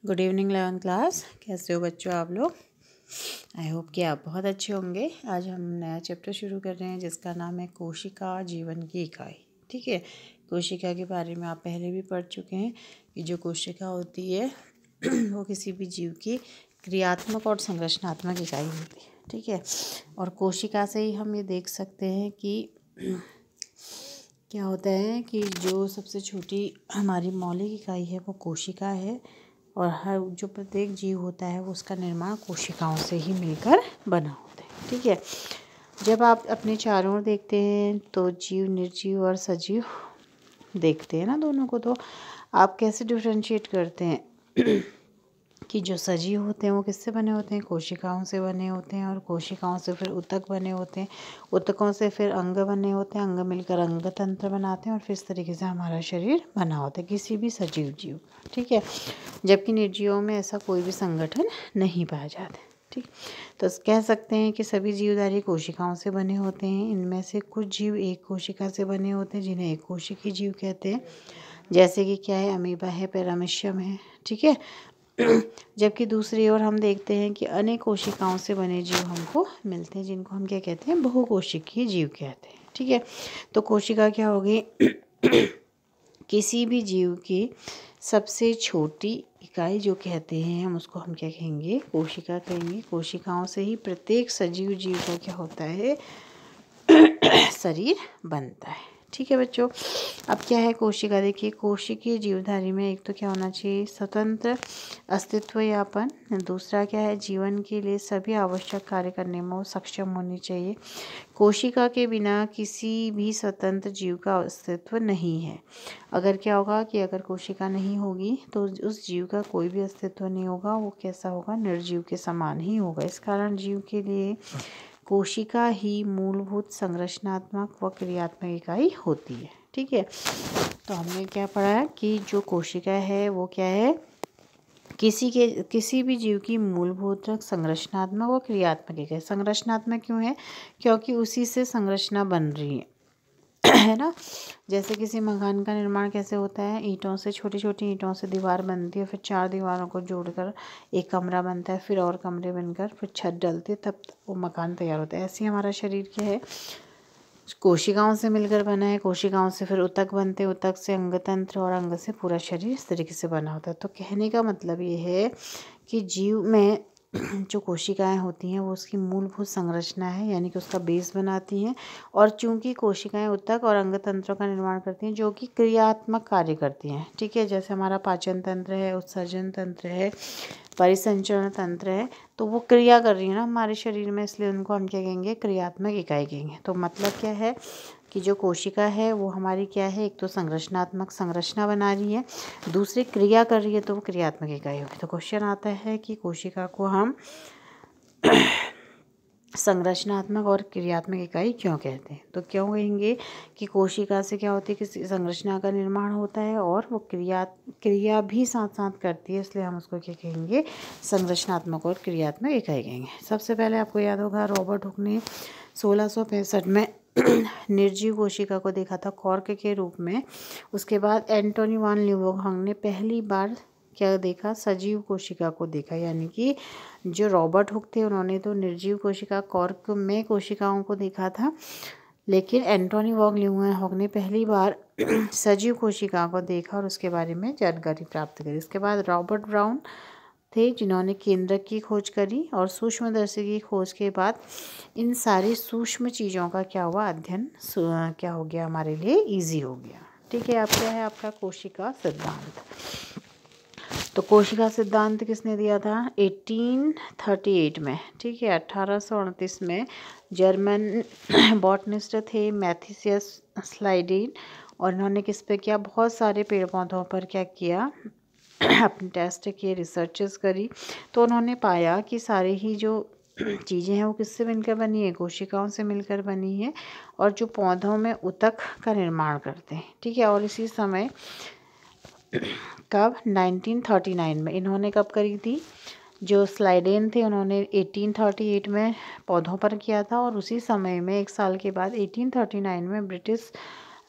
Good evening 11th class. कैसे हो बच्चों आप लोग? आई होप कि आप बहुत अच्छे होंगे। आज हम नया चैप्टर शुरू कर रहे हैं जिसका नाम है कोशिका जीवन की इकाई। ठीक है, कोशिका के बारे में आप पहले भी पढ़ चुके हैं कि जो कोशिका होती है वो किसी भी जीव की क्रियात्मक और संरचनात्मक इकाई होती है। ठीक है, और कोशिका से ही हम ये देख सकते हैं कि क्या होता है कि जो सबसे छोटी हमारी मौलिक इकाई है वो कोशिका है, और हर जो प्रत्येक जीव होता है वो उसका निर्माण कोशिकाओं से ही मिलकर बना होता है। ठीक है, जब आप अपने चारों ओर देखते हैं तो जीव, निर्जीव और सजीव देखते हैं ना दोनों को, तो आप कैसे डिफरेंशिएट करते हैं कि जो सजीव होते हैं वो किससे बने होते हैं? कोशिकाओं से बने होते हैं, और कोशिकाओं से फिर ऊतक बने होते हैं, ऊतकों से फिर अंग बने होते हैं, अंग मिलकर अंग तंत्र बनाते हैं, और फिर इस तरीके से हमारा शरीर बना होता है किसी भी सजीव जीव का। ठीक है, जबकि निर्जीवों में ऐसा कोई भी संगठन नहीं पाया जाता। ठीक, तो कह सकते हैं कि सभी जीवधारी कोशिकाओं से बने होते हैं। इनमें से कुछ जीव एक कोशिका से बने होते हैं जिन्हें एक कोशिकीय जीव कहते हैं, जैसे कि क्या है, अमीबा है, पैरामीशियम है। ठीक है, जबकि दूसरी ओर हम देखते हैं कि अनेक कोशिकाओं से बने जीव हमको मिलते हैं जिनको हम क्या कहते हैं? बहुकोशिकीय जीव कहते हैं। ठीक है, तो कोशिका क्या होगी? किसी भी जीव की सबसे छोटी इकाई जो कहते हैं हम उसको हम क्या कहेंगे? कोशिका कहेंगे। कोशिकाओं से ही प्रत्येक सजीव जीव का क्या होता है? शरीर बनता है। ठीक है बच्चों, अब क्या है कोशिका? देखिए, कोशिकीय जीवधारी में एक तो क्या होना चाहिए? स्वतंत्र अस्तित्व यापन। दूसरा क्या है? जीवन के लिए सभी आवश्यक कार्य करने में वो सक्षम होनी चाहिए। कोशिका के बिना किसी भी स्वतंत्र जीव का अस्तित्व नहीं है। अगर क्या होगा कि अगर कोशिका नहीं होगी तो उस जीव का कोई भी अस्तित्व नहीं होगा, वो कैसा होगा? निर्जीव के समान ही होगा। इस कारण जीव के लिए कोशिका ही मूलभूत संरचनात्मक व क्रियात्मक इकाई होती है। ठीक है, तो हमने क्या पढ़ा कि जो कोशिका है वो क्या है? किसी भी जीव की मूलभूत संरचनात्मक व क्रियात्मक इकाई। संरचनात्मक क्यों है? क्योंकि उसी से संरचना बन रही है है ना। जैसे किसी मकान का निर्माण कैसे होता है? ईंटों से, छोटी छोटी ईंटों से दीवार बनती है, फिर 4 दीवारों को जोड़कर एक कमरा बनता है, फिर और कमरे बनकर फिर छत डलती है, तब वो मकान तैयार होता है। ऐसे ही हमारा शरीर क्या है? कोशिकाओं से मिलकर बना है। कोशिकाओं से फिर ऊतक बनते हैं, ऊतक से अंग तंत्र, और अंग से पूरा शरीर इस तरीके से बना होता है। तो कहने का मतलब ये है कि जीव में जो कोशिकाएं होती हैं वो उसकी मूलभूत संरचना है, यानी कि उसका बेस बनाती हैं। और चूंकि कोशिकाएं ऊतक और अंग तंत्रों का निर्माण करती हैं जो कि क्रियात्मक कार्य करती हैं। ठीक है, जैसे हमारा पाचन तंत्र है, उत्सर्जन तंत्र है, परिसंचरण तंत्र है, तो वो क्रिया कर रही है ना हमारे शरीर में, इसलिए उनको हम क्या कहेंगे? क्रियात्मक इकाई कहेंगे। तो मतलब क्या है कि जो कोशिका है वो हमारी क्या है? एक तो संरचनात्मक संरचना बना रही है, दूसरी क्रिया कर रही है, तो वो क्रियात्मक इकाई होगी। तो क्वेश्चन आता है कि कोशिका को हम संरचनात्मक और क्रियात्मक इकाई क्यों कहते हैं? तो क्यों कहेंगे कि कोशिका से क्या होती है कि संरचना का निर्माण होता है और वो क्रिया भी साथ साथ करती है, इसलिए हम उसको क्या कहेंगे? संरचनात्मक और क्रियात्मक इकाई कहेंगे। सबसे पहले आपको याद होगा रॉबर्ट हुक ने 1665 में निर्जीव कोशिका को देखा था कॉर्क के रूप में। उसके बाद एंटोनी वान ल्यूवेंहोक ने पहली बार क्या देखा? सजीव कोशिका को देखा। यानी कि जो रॉबर्ट हुक थे उन्होंने तो निर्जीव कोशिका कॉर्क में कोशिकाओं को देखा था, लेकिन एंटोनी वॉन ल्यूवेंहोक ने पहली बार सजीव कोशिका को देखा और उसके बारे में जानकारी प्राप्त करी। इसके बाद रॉबर्ट ब्राउन थे जिन्होंने केंद्रक की खोज करी, और सूक्ष्मदर्शी की खोज के बाद इन सारी सूक्ष्म चीज़ों का क्या हुआ? अध्ययन क्या हो गया? हमारे लिए ईजी हो गया। ठीक है, अब क्या है आपका कोशिका सिद्धांत। तो कोशिका सिद्धांत किसने दिया था? 1838 में। ठीक है, 1838 में जर्मन बॉटनिस्ट थे मैथियस स्लाइडेन, और इन्होंने किस पे किया? बहुत सारे पेड़ पौधों पर क्या किया? अपने टेस्ट किए, रिसर्चेस करी, तो उन्होंने पाया कि सारे ही जो चीज़ें हैं वो किससे मिलकर बनी है? कोशिकाओं से मिलकर बनी है, और जो पौधों में ऊतक का निर्माण करते हैं। ठीक है, और इसी समय कब? 1939 में। इन्होंने कब करी थी? जो स्लाइडेन थे उन्होंने 1838 में पौधों पर किया था, और उसी समय में 1 साल के बाद 1839 में ब्रिटिश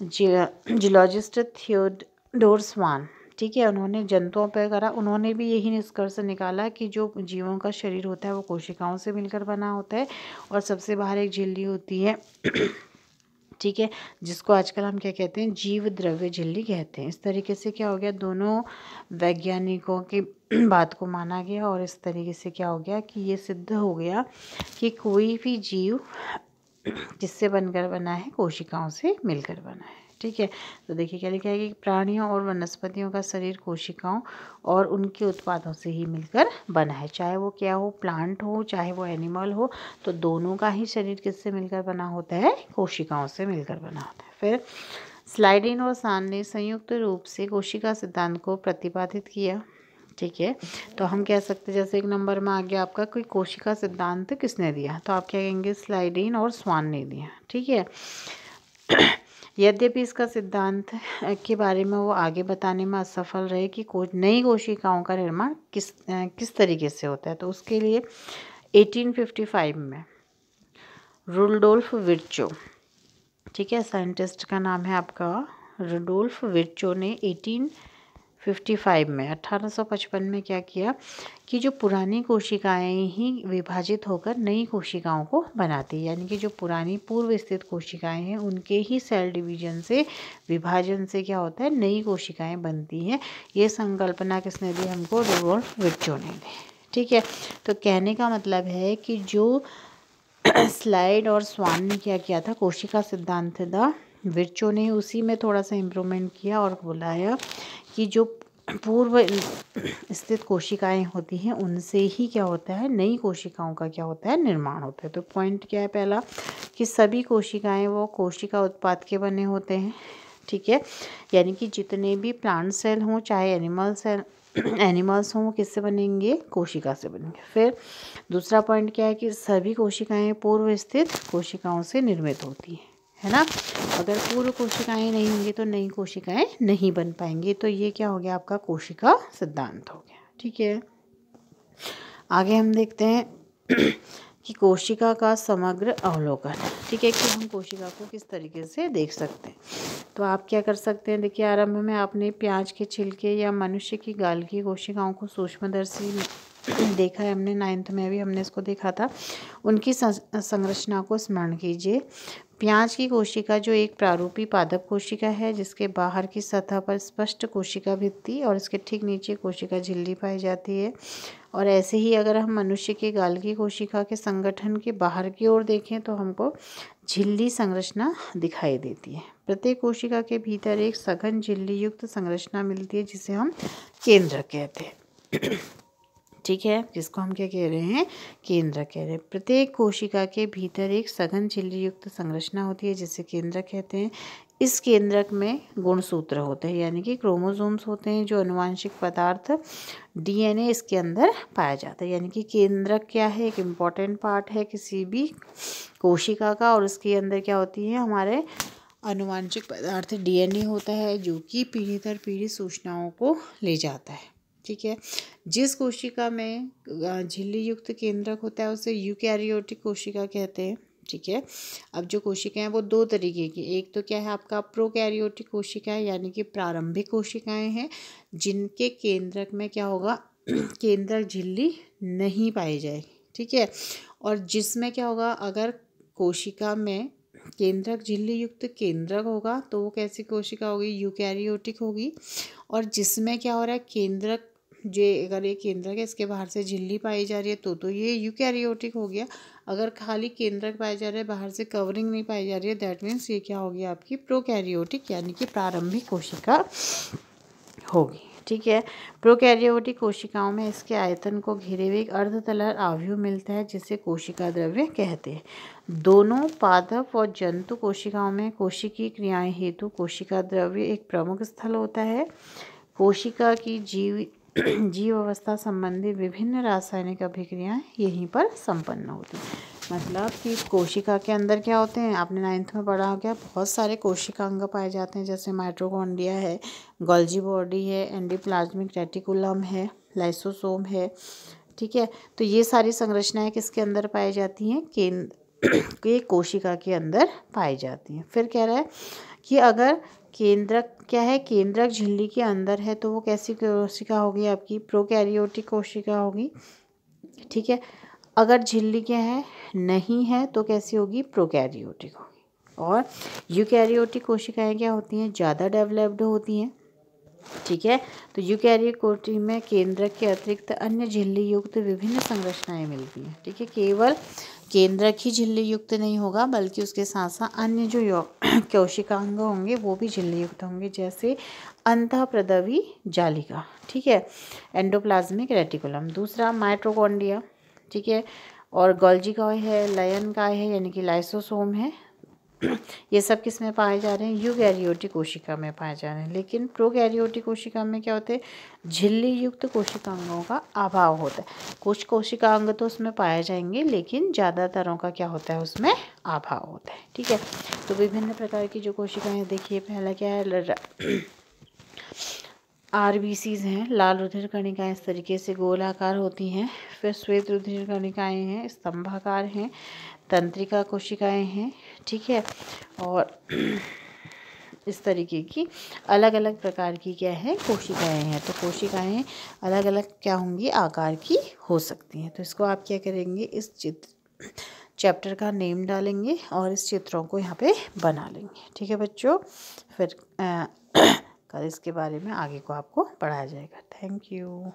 जियोलॉजिस्ट थियोडोर स्वान, ठीक है। उन्होंने जंतुओं पर करा, उन्होंने भी यही निष्कर्ष निकाला कि जो जीवों का शरीर होता है वो कोशिकाओं से मिलकर बना होता है और सबसे बाहर एक झिल्ली होती है ठीक है, जिसको आजकल हम क्या कहते हैं, जीव द्रव्य झिल्ली कहते हैं। इस तरीके से क्या हो गया, दोनों वैज्ञानिकों की बात को माना गया और इस तरीके से क्या हो गया कि ये सिद्ध हो गया कि कोई भी जीव किससे बनकर बना है, कोशिकाओं से मिलकर बना है। ठीक है, तो देखिए क्या लिखा है कि प्राणियों और वनस्पतियों का शरीर कोशिकाओं और उनके उत्पादों से ही मिलकर बना है। चाहे वो क्या हो, प्लांट हो चाहे वो एनिमल हो, तो दोनों का ही शरीर किससे मिलकर बना होता है, कोशिकाओं से मिलकर बना होता है। फिर स्लाइडिन और सान ने संयुक्त रूप से कोशिका सिद्धांत को प्रतिपादित किया। ठीक है, तो हम कह सकते हैं जैसे एक नंबर में आ गया आपका कोई कोशिका सिद्धांत किसने दिया, तो आप क्या कहेंगे, स्लाइडिन और स्वान ने दिया। ठीक है, यद्यपि इसका सिद्धांत के बारे में वो आगे बताने में असफल रहे कि नई कोशिकाओं का निर्माण किस तरीके से होता है, तो उसके लिए 1855 में रुडोल्फ विर्चो, ठीक है, साइंटिस्ट का नाम है आपका रुडोल्फ विर्चो ने 1855 में क्या किया कि जो पुरानी कोशिकाएं ही विभाजित होकर नई कोशिकाओं को बनाती है, यानी कि जो पुरानी पूर्व स्थित कोशिकाएं हैं उनके ही सेल डिवीजन से, विभाजन से क्या होता है, नई कोशिकाएं बनती हैं। ये संकल्पना किसने दी हमको, रुडोल्फ विर्चो ने दी। ठीक है, तो कहने का मतलब है कि जो स्लाइड और स्वान ने क्या किया था, कोशिका सिद्धांत था, विर्चो ने उसी में थोड़ा सा इम्प्रूवमेंट किया और बुलाया कि जो पूर्व स्थित कोशिकाएं होती हैं उनसे ही क्या होता है, नई कोशिकाओं का क्या होता है, निर्माण होता है। तो पॉइंट क्या है पहला, कि सभी कोशिकाएं वो कोशिका उत्पाद के बने होते हैं। ठीक है, यानी कि जितने भी प्लांट सेल हों चाहे एनिमल्स हों, किससे बनेंगे, कोशिका से बनेंगे। फिर दूसरा पॉइंट क्या है कि सभी कोशिकाएं पूर्व स्थित कोशिकाओं से निर्मित होती हैं, है ना। अगर पूर्व कोशिकाएं नहीं होंगी तो नई कोशिकाएं नहीं बन पाएंगी। तो ये क्या हो गया आपका कोशिका सिद्धांत हो गया। ठीक है, आगे हम देखते हैं कि कोशिका का समग्र अवलोकन। ठीक है, कि हम कोशिका को किस तरीके से देख सकते हैं। तो आप क्या कर सकते हैं, देखिए आरंभ में आपने प्याज के छिलके या मनुष्य की गाल की कोशिकाओं को सूक्ष्मदर्शी देखा है, हमने 9th में भी हमने इसको देखा था। उनकी संरचना को स्मरण कीजिए। प्याज की कोशिका जो एक प्रारूपी पादप कोशिका है, जिसके बाहर की सतह पर स्पष्ट कोशिका भित्ति और इसके ठीक नीचे कोशिका झिल्ली पाई जाती है। और ऐसे ही अगर हम मनुष्य के गाल की कोशिका के संगठन के बाहर की ओर देखें तो हमको झिल्ली संरचना दिखाई देती है। प्रत्येक कोशिका के भीतर एक सघन झिल्ली युक्त संरचना मिलती है जिसे हम केंद्रक कहते हैं। ठीक है, जिसको हम क्या कह रहे हैं, केंद्रक कह रहे हैं। प्रत्येक कोशिका के भीतर एक सघन झिल्ली युक्त संरचना होती है जिसे केंद्रक कहते हैं। इस केंद्रक में गुणसूत्र होते हैं, यानी कि क्रोमोसोम्स होते हैं, जो आनुवांशिक पदार्थ डीएनए इसके अंदर पाया जाता है। यानी कि केंद्रक क्या है, एक इम्पॉर्टेंट पार्ट है किसी भी कोशिका का, और उसके अंदर क्या होती है, हमारे आनुवांशिक पदार्थ डीएनए होता है, जो कि पीढ़ी दर पीढ़ी सूचनाओं को ले जाता है। ठीक है, जिस कोशिका में झिल्ली युक्त केंद्रक होता है उसे यूकैरियोटिक कोशिका कहते हैं। ठीक है, अब जो कोशिकाएं हैं वो दो तरीके की, एक तो क्या है आपका प्रोकैरियोटिक कोशिकाएं, यानी कि प्रारंभिक कोशिकाएं हैं जिनके केंद्रक में क्या होगा, केंद्रक झिल्ली नहीं पाई जाएगी। ठीक है, और जिसमें क्या होगा, अगर कोशिका में केंद्रक झिल्ली युक्त केंद्रक होगा तो वो कैसी कोशिका होगी, यूकैरियोटिक होगी। और जिसमें क्या हो रहा है, केंद्रक अगर ये केंद्रक है इसके बाहर से झिल्ली पाई जा रही है तो ये यूकैरियोटिक हो गया। अगर खाली केंद्रक पाया जा रहा है, बाहर से कवरिंग नहीं पाई जा रही है, दैट मीन्स ये क्या होगी आपकी प्रोकैरियोटिक, यानी कि प्रारंभिक कोशिका होगी। ठीक है, प्रोकैरियोटिक कोशिकाओं में इसके आयतन को घेरे हुए एक अर्धतलर आव्यूह मिलता है जिसे कोशिका द्रव्य कहते हैं। दोनों पादप और जंतु कोशिकाओं में कोशिकीय क्रियाएं हेतु कोशिका द्रव्य एक प्रमुख स्थल होता है। कोशिका की जीव अवस्था संबंधी विभिन्न रासायनिक अभिक्रियाएं यहीं पर संपन्न होती हैं। मतलब कि कोशिका के अंदर क्या होते हैं, आपने 9th में पढ़ा हो गया, बहुत सारे कोशिका अंग पाए जाते हैं, जैसे माइटोकॉन्ड्रिया है, गोल्जी बॉडी है, एंडोप्लाज्मिक रेटिकुलम है, लाइसोसोम है। ठीक है, तो ये सारी संरचनाएं किसके अंदर पाई जाती हैं, के कोशिका के अंदर पाई जाती हैं। फिर कह रहा है कि अगर केंद्रक क्या है, केंद्रक झिल्ली के अंदर है तो वो कैसी कोशिका होगी, आपकी प्रोकैरियोटिक कोशिका होगी। ठीक है, अगर झिल्ली क्या है, नहीं है, तो कैसी होगी, प्रोकैरियोटिक होगी। और यूकैरियोटिक कोशिकाएं क्या होती हैं, ज़्यादा डेवलप्ड होती हैं। ठीक है, तो यूकैरियोटिक कोटि में केंद्रक के अतिरिक्त अन्य झिल्ली युक्त विभिन्न संरचनाएं मिलती हैं। ठीक है, केवल केंद्रक ही झिल्ली युक्त नहीं होगा, बल्कि उसके साथ साथ अन्य जो कोशिकांग होंगे वो भी झिल्ली युक्त होंगे, जैसे अंतःप्रदवी जालिका। ठीक है, एंडोप्लाज्मिक रेटिकुलम। दूसरा माइटोकॉन्ड्रिया। ठीक है, और गोल्जी काय है, लयन काय है, यानी कि लाइसोसोम है। ये सब किस में पाए जा रहे हैं, यूकैरियोटिक कोशिका में पाए जा रहे हैं। लेकिन प्रोकैरियोटिक कोशिका में क्या होते हैं, झिल्ली युक्त कोशिकांगों का अभाव होता है। कुछ कोशिकांग तो उसमें पाए जाएंगे, लेकिन ज़्यादातरों का क्या होता है, उसमें अभाव होता है। ठीक है, तो विभिन्न प्रकार की जो कोशिकाएं देखिए, पहला क्या है, आरबीसीज हैं, लाल रुधिर कणिकाएं इस तरीके से गोलाकार होती हैं। फिर श्वेत रुधिर कणिकाएं हैं, स्तंभाकार हैं। तंत्रिका कोशिकाएं हैं। ठीक है, और इस तरीके की अलग अलग प्रकार की क्या है, कोशिकाएं हैं। तो कोशिकाएं अलग अलग क्या होंगी, आकार की हो सकती हैं। तो इसको आप क्या करेंगे, इस चैप्टर का नेम डालेंगे और इस चित्रों को यहाँ पे बना लेंगे। ठीक है बच्चों, फिर कल इसके बारे में आगे को आपको पढ़ाया जाएगा। Thank you.